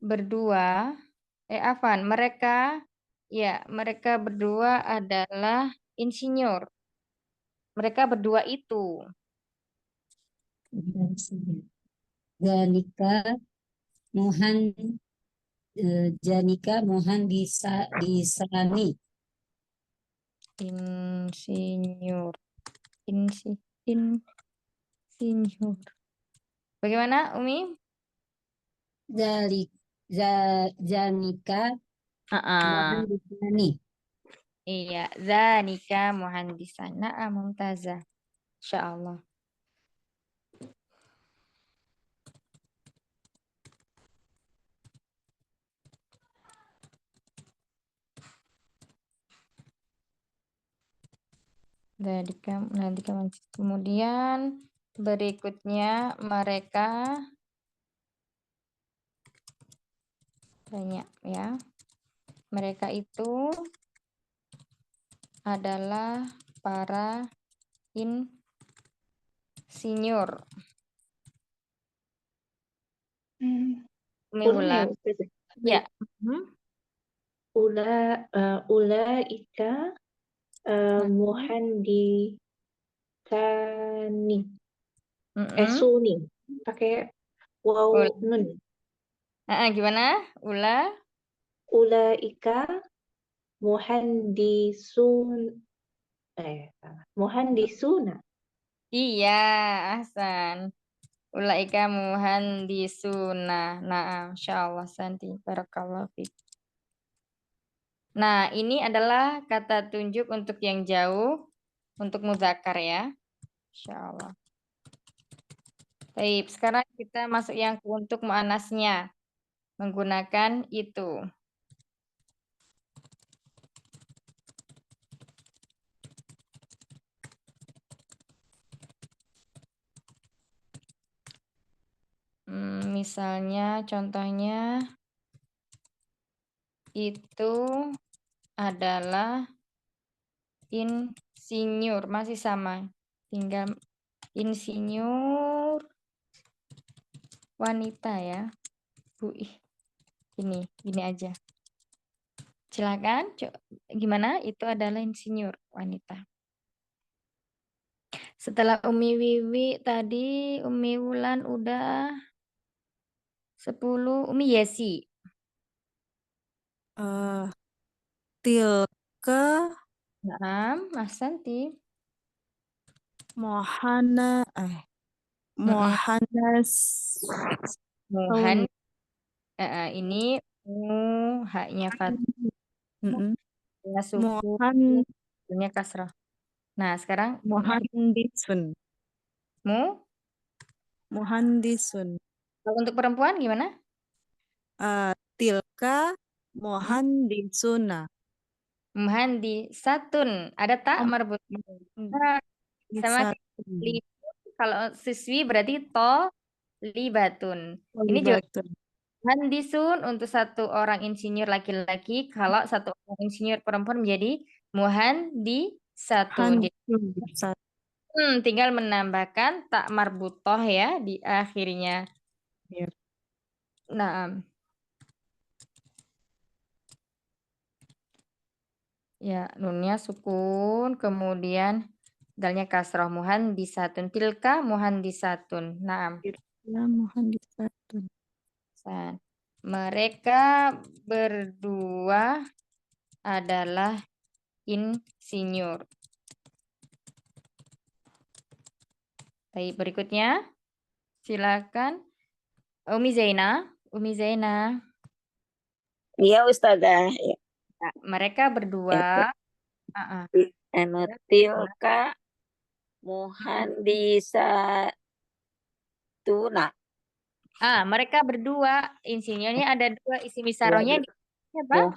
berdua, Afan, mereka berdua adalah insinyur. Mereka berdua itu. Zalika Janika disani. Insinyur. Insinyur. Bagaimana, Umi? Janika Muhandisani. Iya, zanika muhandisan. Na'am, mumtazah. Insyaallah. Kemudian berikutnya mereka banyak ya. Mereka itu adalah para insinyur. Umi Kurang ya, ulang. Ustazah? Ya. Ulaika muhandisani. Suni. Pakai waw nun. Gimana? Ulaika muhandisun. Muhandisuna. Iya, Ahsan. Ulaika muhandisuna. Nah, insyaallah Santi. Barakallahu fiik. Nah, ini adalah kata tunjuk untuk yang jauh, untuk mudzakkar ya. Insyaallah. Baik, sekarang kita masuk yang untuk muannasnya. Menggunakan itu. Misalnya, contohnya itu adalah insinyur, masih sama. Tinggal insinyur wanita ya. Bu, gini aja. Silakan, gimana? Itu adalah insinyur wanita. Setelah Umi Wiwi tadi, Umi Wulan udah 10, Umi Yesi. Tilka Mas Santi. Mohanas Muhan. Ini haknya fathah, sukun, nya kasrah. Nah, sekarang Muhandisun. Kalau untuk perempuan gimana? Tilka muhandisuna. Muhandisatun. Ada tak marbut? Sama kalau siswi berarti libatun. Ini juga muhandisun untuk satu orang insinyur laki-laki, kalau satu orang insinyur perempuan menjadi muhandisatun. Tinggal menambahkan tak marbutoh ya di akhirnya. Nah, ya nunnya sukun, kemudian dalnya kasroh, muhandisatun. Tilka muhandisatun. Nah, Muhandisatun. mereka berdua adalah insinyur. Baik, berikutnya silakan Umi Zaina. Iya Ustazah. Nah, mereka berdua Tilka muhandisatuna. mereka berdua insinyurnya ada dua, isim isarohnya apa?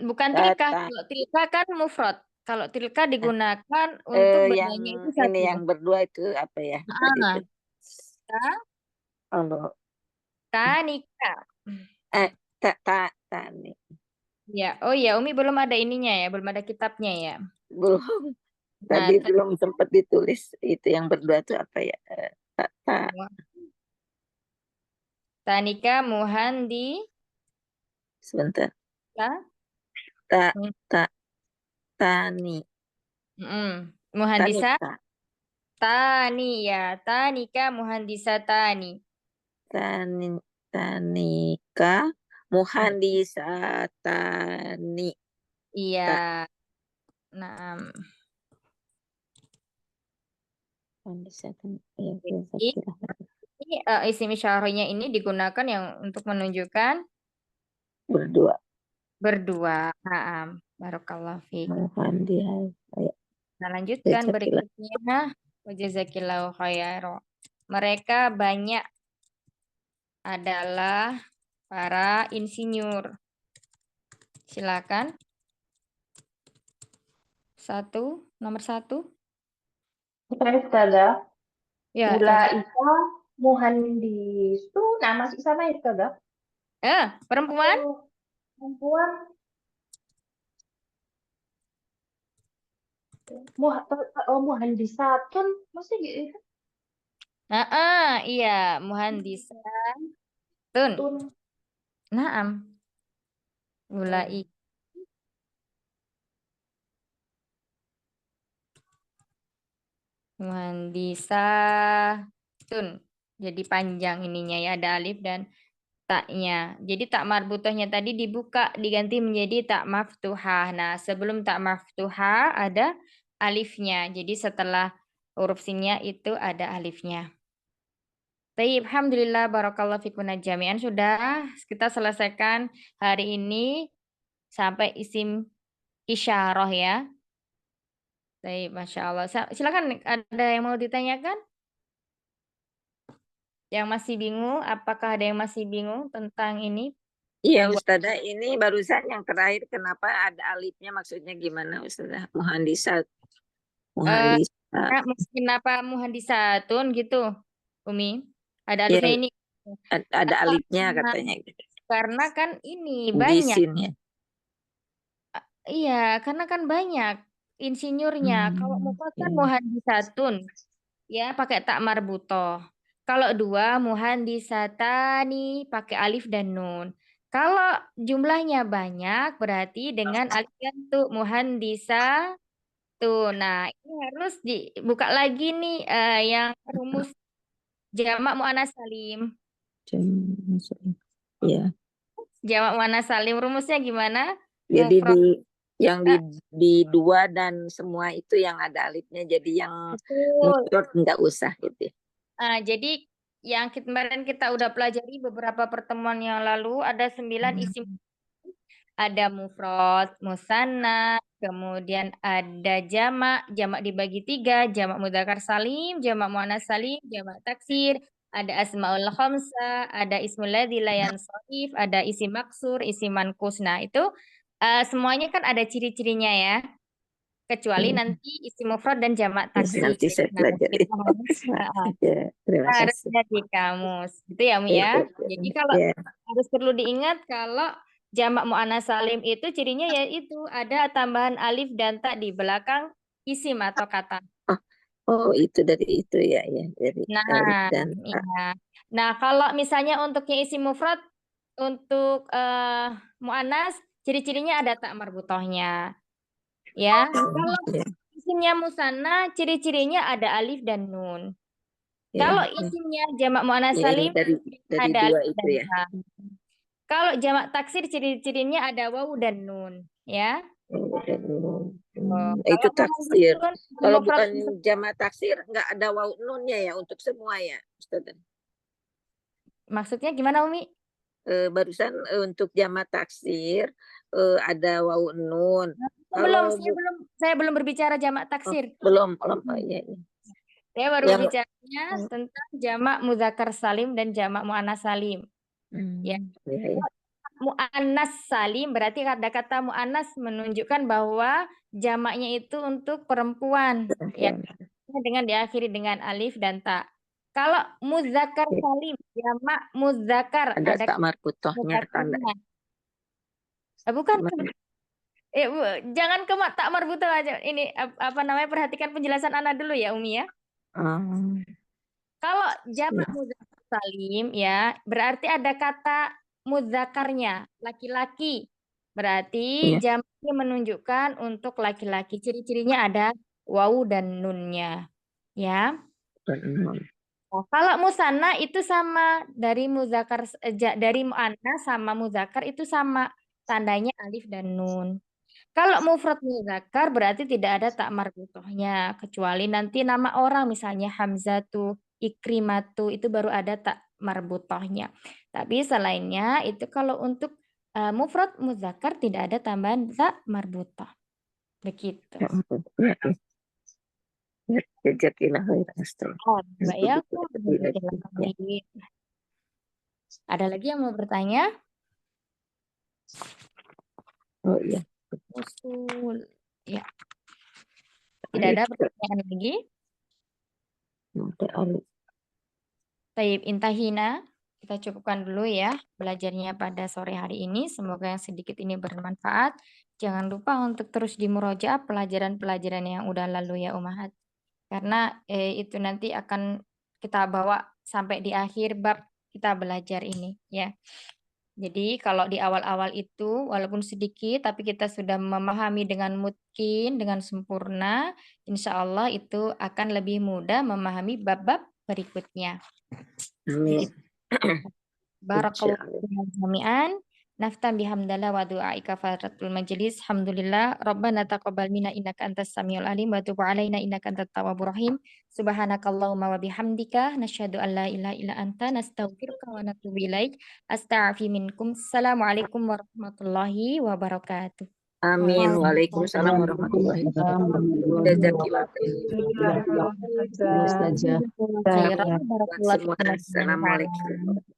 Bukan tilka. Kalau tilka kan mufrad. Kalau tilka digunakan untuk bedanya itu satu. Ini yang berdua itu apa ya? Tanika. Tani. Ya, oh ya, Umi belum ada ininya ya, belum ada kitabnya ya. Belum. Tadi belum sempat ditulis itu yang berdua itu apa ya? Tanika muhandi. Sebentar. Tani. Muhandisa. Tani ya, tanika muhandisa tani. Tanika muhandisatani. Iya. Nah. Ini isim isyarahnya ini digunakan yang untuk menunjukkan berdua. berdua. Naam. Barakallahu fiik. Mohon dia. Nah, lanjutkan Jazakillah. berikutnya. Wajazakillahu khairan. Mereka banyak adalah para insinyur. Silakan. Nomor satu. Ustazah, Ya, Ulaika muhandis itu nama masih sama ya Ustazah? perempuan? Atau perempuan muhandisatun mesti gitu. Iya, muhandisatun. Tun. Naam. Ulaika. Muhandisatun. Jadi panjang ininya ya, ada alif dan taknya. Jadi tak marbutohnya tadi dibuka, diganti menjadi tak maftuhah. Nah, sebelum tak maftuhah ada alifnya. Jadi setelah huruf sinnya itu ada alifnya. Baik, alhamdulillah barakallahu fikum jami'an. Sudah kita selesaikan hari ini sampai isim isyarah ya. Baik, Masya Allah. Silakan, ada yang mau ditanyakan? Yang masih bingung, apakah ada yang masih bingung tentang ini? Iya Membuat- Ustazah, ini barusan yang terakhir kenapa ada alifnya, maksudnya gimana Ustazah? Muhandisat. Kenapa muhandisatun gitu, Umi? Ada Iya, alifnya ini. ada alifnya Karena- katanya gitu. Karena kan ini banyak. Disin ya. Iya, karena kan banyak insinyurnya. Kalau mufrad kan iya. muhandisatun, ya pakai tak marbutoh. Kalau dua muhandisatani pakai alif dan nun. Kalau jumlahnya banyak berarti dengan alif dan tu muhandisatun. Nah, ini harus dibuka lagi nih yang rumus jamak muannats salim. Iya. Jamak muannats salim rumusnya gimana? Jadi Mufrad. yang di dua dan semua itu yang ada alifnya, jadi yang Betul. mufrad nggak usah gitu. Jadi yang kemarin kita udah pelajari beberapa pertemuan yang lalu ada 9 isim. Ada mufrad, musanna, kemudian ada jamak dibagi 3, jamak mudzakkar salim, jamak muannats salim, jamak taksir, ada asmaul khamsah, ada ismul ladzi la yansharif, ada isim maksur, isim manqus. Nah, itu semuanya kan ada ciri-cirinya ya. Kecuali nanti isim mufrad dan jamak taksir. Nanti saya Nah, pelajari. kita harus Ya, terima harus kasih. lihat di kamus. Gitu ya, Umi ya. Jadi kalau Ya. harus perlu diingat kalau jamak muannats salim itu cirinya yaitu ada tambahan alif dan ta di belakang isim atau kata. Oh, itu dari itu ya, dari Nah, alif dan ta. iya. Nah, kalau misalnya untuk yang isim mufrad untuk muannats ciri-cirinya ada tak marbutohnya. Ya. Kalau isimnya musanna ciri-cirinya ada alif dan nun. Ya, Kalau isimnya jamak muannats ya, ini salim dari ada dua alif itu dan ya. ta. Kalau jamak taksir ciri-cirinya ada wawu dan nun, ya. Itu taksir. Kalau mufrad bukan jamak taksir nggak ada wawu nunnya ya untuk semua ya, Ustaz. maksudnya gimana, Umi? Barusan untuk jamak taksir ada wawu nun. Belum, Kalau saya belum berbicara jamak taksir. belum. Oh, iya. Saya baru Yang- berbicaranya tentang jamak mudzakkar salim dan jamak muannats salim. Ya. Ya. Muannats salim berarti kata muannats menunjukkan bahwa jamaknya itu untuk perempuan, ya. Dengan diakhiri dengan alif dan ta. Kalau mudzakkar salim, jamak mudzakkar Ada tak marbutohnya tanda. Bukan. Bu, jangan ke tak marbutoh aja. Ini apa namanya? Perhatikan penjelasan Ana dulu ya, Umi ya. Kalau jamak mudzakkar salim ya, berarti ada kata mudzakarnya, laki-laki. Berarti jamaknya menunjukkan untuk laki-laki. Ciri-cirinya ada wawu dan nunnya. Ya. Nah, kalau musanna itu sama dari muzakkar dari muannats sama muzakkar itu sama, tandanya alif dan nun. Kalau mufrad muzakkar berarti tidak ada tak marbutohnya kecuali nanti nama orang misalnya Hamzatu, Ikrimatu itu baru ada tak marbutohnya. Tapi selainnya itu kalau untuk mufrad muzakkar tidak ada tambahan tak marbutoh. Begitu. Jazakallah khairan, Ustaz. Oh, Mbak ya, aku Iya, silakan iya. Lid. Ada lagi yang mau bertanya? Oh iya. Usul. Ya, tidak ada pertanyaan lagi. Ada alif. Taib intahina, kita cukupkan dulu ya belajarnya pada sore hari ini. Semoga yang sedikit ini bermanfaat. Jangan lupa untuk terus dimurojaah pelajaran-pelajaran yang udah lalu ya Umahat. Karena itu nanti akan kita bawa sampai di akhir bab kita belajar ini ya. Jadi kalau di awal-awal itu walaupun sedikit tapi kita sudah memahami dengan mungkin dengan sempurna, insya Allah itu akan lebih mudah memahami bab-bab berikutnya. Amin. Barakallahu fikum jami'an. Naftan bihamdallah wa du'aika faratul majlis. Alhamdulillah. Rabbana taqabbal minna innaka antas samiul alim wa tub alaina innaka antat tawwabur rahim. Subhanakallahumma wa bihamdika nasyhadu an la ilaha illa anta nastaghfiruka wa natubu ilaik. Astaghfi minkum. Assalamualaikum warahmatullahi wabarakatuh. Amin. Waalaikumsalam warahmatullahi wabarakatuh. Jazakallah khairan. Ustazah. Khairan. Barakallahu Semua. fikum. Assalamualaikum.